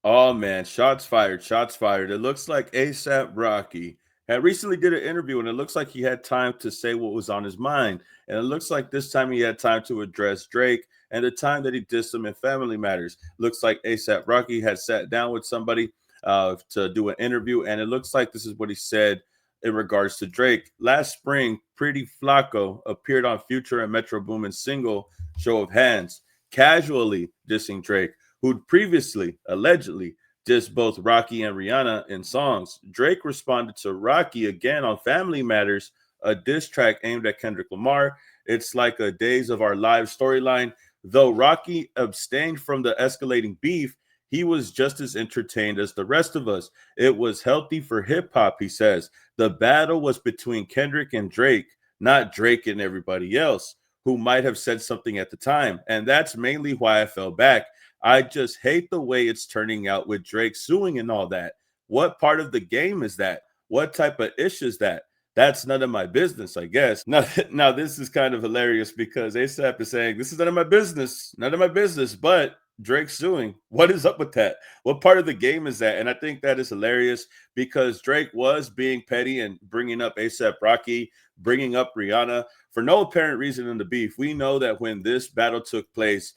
Oh man, shots fired, shots fired. It looks like ASAP Rocky had recently did an interview and it looks like he had time to say what was on his mind. And it looks like this time he had time to address Drake and the time that he dissed him in Family Matters. Looks like ASAP Rocky had sat down with somebody to do an interview, and it looks like this is what he said in regards to Drake. Last spring, Pretty Flacco appeared on Future and Metro Boomin's single Show of Hands, casually dissing Drake, who'd previously allegedly dissed both Rocky and Rihanna in songs. Drake responded to Rocky again on Family Matters, a diss track aimed at Kendrick Lamar. It's like a Days of Our Lives storyline. Though Rocky abstained from the escalating beef, he was just as entertained as the rest of us. It was healthy for hip hop, he says. The battle was between Kendrick and Drake, not Drake and everybody else who might have said something at the time. And that's mainly why I fell back. I just hate the way it's turning out with Drake suing and all that. What part of the game is that? What type of issue is that? That's none of my business, I guess. Now, this is kind of hilarious because ASAP is saying, this is none of my business, but Drake suing. What is up with that? What part of the game is that? And I think that is hilarious because Drake was being petty and bringing up ASAP Rocky, bringing up Rihanna for no apparent reason in the beef. We know that when this battle took place,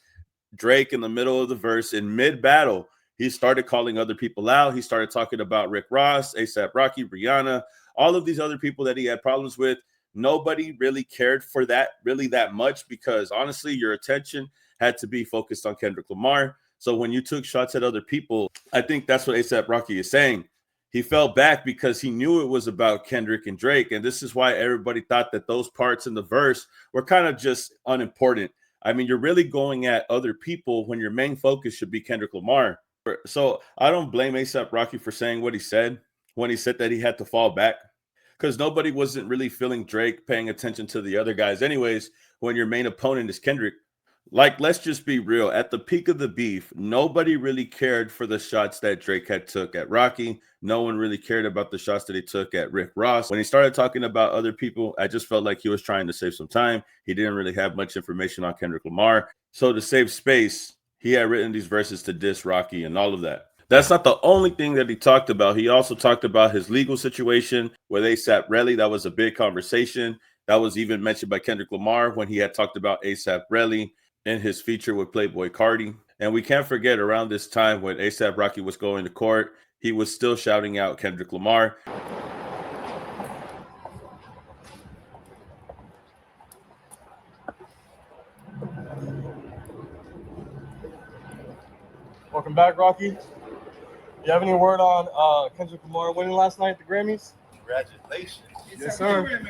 Drake in the middle of the verse, in mid-battle, he started calling other people out. He started talking about Rick Ross, ASAP Rocky, Rihanna, all of these other people that he had problems with. Nobody really cared for that really that much because honestly, your attention had to be focused on Kendrick Lamar. So when you took shots at other people, I think that's what ASAP Rocky is saying. He fell back because he knew it was about Kendrick and Drake. And this is why everybody thought that those parts in the verse were kind of just unimportant. I mean, you're really going at other people when your main focus should be Kendrick Lamar. So I don't blame ASAP Rocky for saying what he said when he said that he had to fall back because nobody wasn't really feeling Drake paying attention to the other guys anyways when your main opponent is Kendrick. Like, let's just be real. At the peak of the beef, nobody really cared for the shots that Drake had took at Rocky. No one really cared about the shots that he took at Rick Ross. When he started talking about other people, I just felt like he was trying to save some time. He didn't really have much information on Kendrick Lamar. So to save space, he had written these verses to diss Rocky and all of that. That's not the only thing that he talked about. He also talked about his legal situation with ASAP Relly. That was a big conversation. That was even mentioned by Kendrick Lamar when he had talked about ASAP Relly in his feature with Playboy Cardi. And we can't forget around this time when ASAP Rocky was going to court, he was still shouting out Kendrick Lamar. Welcome back, Rocky. You have any word on Kendrick Lamar winning last night at the Grammys? Congratulations. Yes, sir.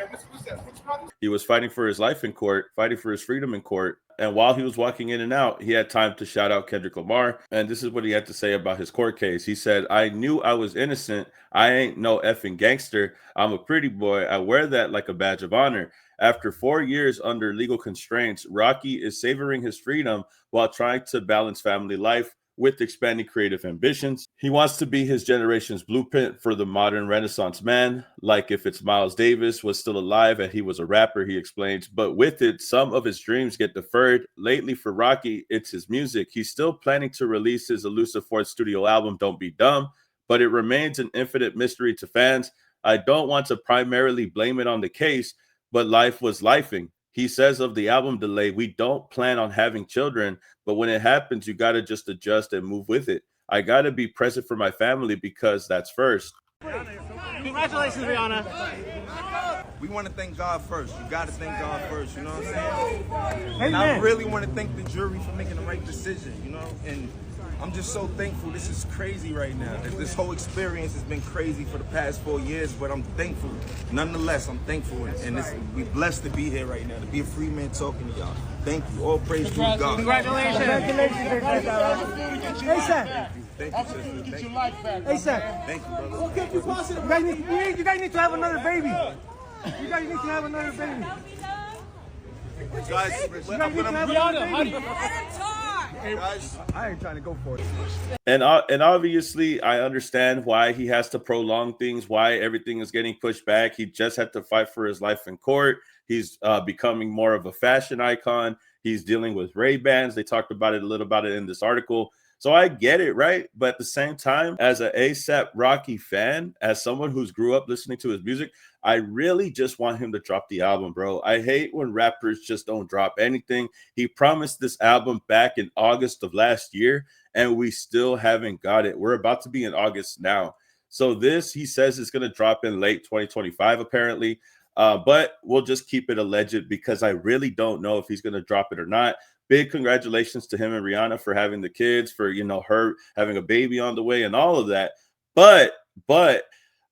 He was fighting for his life in court, fighting for his freedom in court. And while he was walking in and out, he had time to shout out Kendrick Lamar. And this is what he had to say about his court case. He said, I knew I was innocent. I ain't no effing gangster. I'm a pretty boy. I wear that like a badge of honor. After 4 years under legal constraints, Rocky is savoring his freedom while trying to balance family life with expanding creative ambitions. He wants to be his generation's blueprint for the modern Renaissance man. Like if it's Miles Davis was still alive and he was a rapper, he explains. But with it, some of his dreams get deferred. Lately for Rocky, it's his music. He's still planning to release his elusive fourth studio album, Don't Be Dumb, but it remains an infinite mystery to fans. I don't want to primarily blame it on the case, but life was lifing. He says of the album delay, we don't plan on having children, but when it happens, you got to just adjust and move with it. I got to be present for my family because that's first. Congratulations, Rihanna. We want to thank God first. You got to thank God first, you know what I'm saying? And I really want to thank the jury for making the right decision, you know? And I'm just so thankful. This is crazy right now. This whole experience has been crazy for the past 4 years, but I'm thankful. Nonetheless, I'm thankful. And we're blessed to be here right now, to be a free man talking to y'all. Thank you. All praise to God. Congratulations. ASAP. Thank you, sister. Thank you. ASAP. Thank you, brother. What kept you positive? You guys need to have another baby. You guys need to have another baby. Guys, Guys, I ain't trying to go for it. And obviously, I understand why he has to prolong things, why everything is getting pushed back. He just had to fight for his life in court. He's becoming more of a fashion icon. He's dealing with Ray-Bans. They talked about it a little about it in this article. So I get it, right? But at the same time, as an ASAP Rocky fan, as someone who's grew up listening to his music, I really just want him to drop the album, bro. I hate when rappers just don't drop anything. He promised this album back in August of last year, and we still haven't got it. We're about to be in August now. So this, he says, is going to drop in late 2025, apparently. But we'll just keep it alleged because I really don't know if he's going to drop it or not. Big congratulations to him and Rihanna for having the kids, for, you know, her having a baby on the way and all of that. But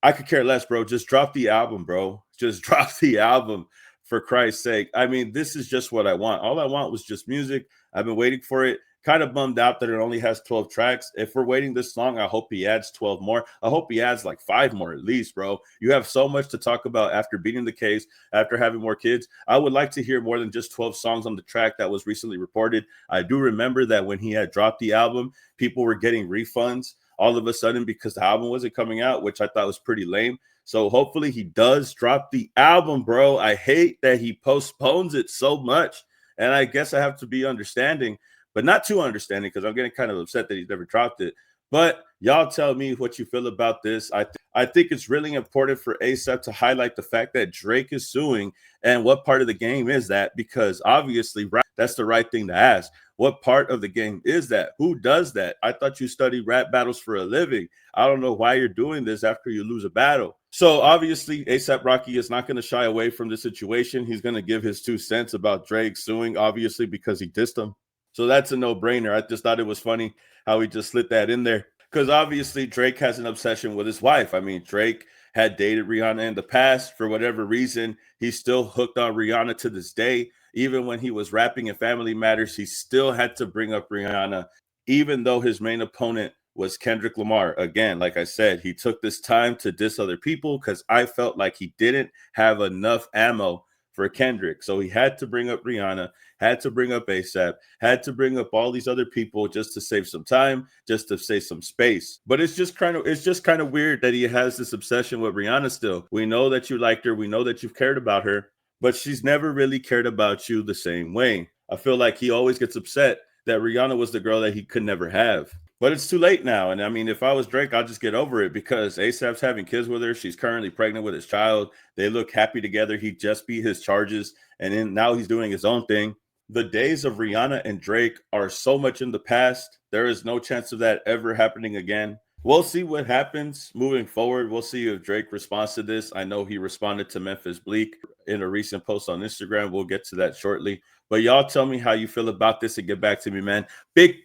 I could care less, bro. Just drop the album, bro. Just drop the album, for Christ's sake. I mean, this is just what I want. All I want was just music. I've been waiting for it. Kind of bummed out that it only has 12 tracks. If we're waiting this long, I hope he adds 12 more. I hope he adds like 5 more at least, bro. You have so much to talk about after beating the case, after having more kids. I would like to hear more than just 12 songs on the track that was recently reported. I do remember that when he had dropped the album, people were getting refunds all of a sudden because the album wasn't coming out, which I thought was pretty lame. So hopefully he does drop the album, bro. I hate that he postpones it so much. And I guess I have to be understanding, but not too understanding, because I'm getting kind of upset that he's never dropped it. But y'all tell me what you feel about this. I think it's really important for ASAP to highlight the fact that Drake is suing, and what part of the game is that? Because obviously that's the right thing to ask. What part of the game is that? Who does that? I thought you studied rap battles for a living. I don't know why you're doing this after you lose a battle. So obviously ASAP Rocky is not going to shy away from the situation. He's going to give his 2 cents about Drake suing, obviously, because he dissed him. So that's a no-brainer. I just thought it was funny how he just slid that in there, because obviously Drake has an obsession with his wife. I mean, Drake had dated Rihanna in the past. For whatever reason, he's still hooked on Rihanna to this day. Even when he was rapping in Family Matters, he still had to bring up Rihanna, even though his main opponent was Kendrick Lamar. Again, like I said, he took this time to diss other people because I felt like he didn't have enough ammo for Kendrick. So he had to bring up Rihanna, had to bring up ASAP, had to bring up all these other people just to save some time, just to save some space. But it's just kind of weird that he has this obsession with Rihanna still. We know that you liked her, we know that you've cared about her, but she's never really cared about you the same way. I feel like he always gets upset that Rihanna was the girl that he could never have. But it's too late now. And I mean, if I was Drake, I'll just get over it, because ASAP's having kids with her. She's currently pregnant with his child. They look happy together. He just beat his charges, and then now he's doing his own thing. The days of Rihanna and Drake are so much in the past. There is no chance of that ever happening again. We'll see what happens moving forward. We'll see if Drake responds to this. I know he responded to Memphis Bleak in a recent post on Instagram. We'll get to that shortly. But y'all tell me how you feel about this and get back to me, man. Big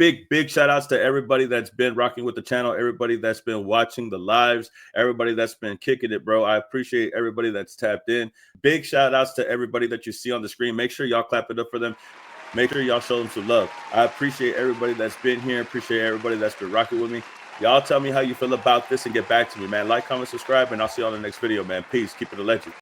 shout outs to everybody that's been rocking with the channel, everybody that's been watching the lives, everybody that's been kicking it, bro. I appreciate everybody that's tapped in. Big shout outs to everybody that you see on the screen. Make sure y'all clap it up for them. Make sure y'all show them some love. I appreciate everybody that's been here. Appreciate everybody that's been rocking with me. Y'all tell me how you feel about this and get back to me, man. Like, comment, subscribe, and I'll see you on the next video, man. Peace. Keep it a legend.